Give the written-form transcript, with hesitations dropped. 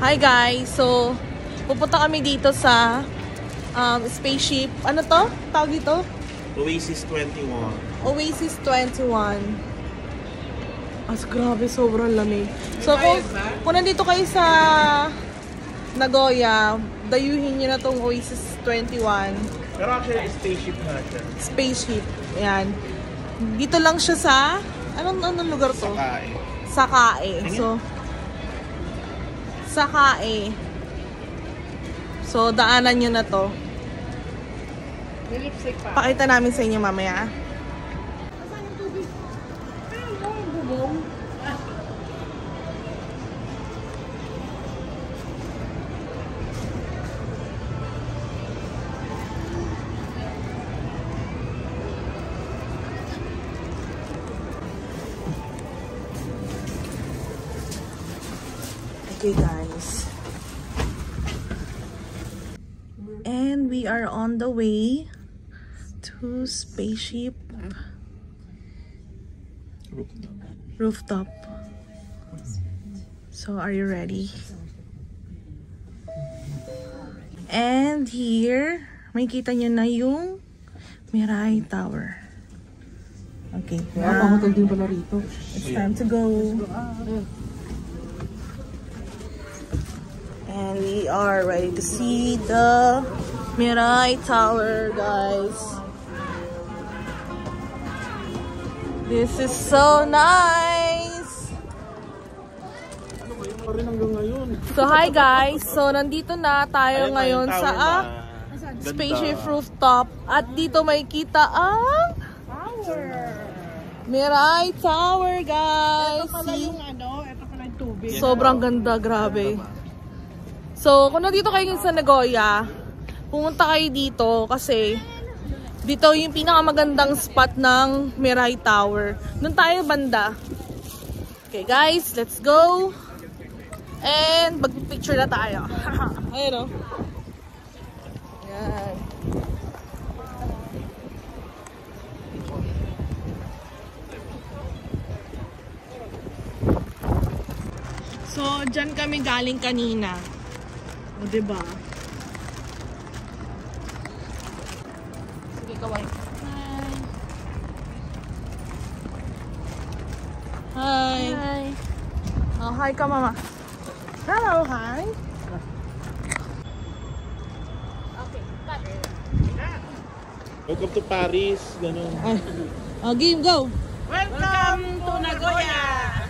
Hi guys! So, pupunta kami dito sa spaceship. Ano to? Tawag dito? Oasis 21. Oasis 21. As grabe, sobrang lamig. So, kung nandito kayo sa Nagoya, dayuhin nyo na tong Oasis 21. Pero actually, spaceship na siya. Spaceship. Ayan. Dito lang siya sa... Anong lugar to? Sakae. Sakae. So, Sakae. So, daanan nyo na to. Pakita namin sa inyo mamaya. Okay guys, and we are on the way to spaceship rooftop. So are you ready? And here makikita nyo na yung Mirai Tower. Okay, now it's time to go. And we are ready to see the Mirai Tower, guys. This is so nice! So hi guys! So nandito na tayo ngayon sa spaceship rooftop. At dito makikita ang Mirai Tower, guys. Ito pala yung ito pala yung tubig. Sobrang ganda, grabe. So, kung nandito kayo sa Nagoya, pumunta kayo dito kasi dito yung pinakamagandang spot ng Mirai Tower. Doon tayo banda. Okay guys, let's go! And mag-picture na tayo. Ayun o. Yan. So, dyan kami galing kanina. O, diba? Sige, kaway. Hi. Hi. Oh, hi ka, mama. Hello, hi. Okay, cut. Welcome to Paris. Ganun. Oh, game, go. Welcome to Nagoya!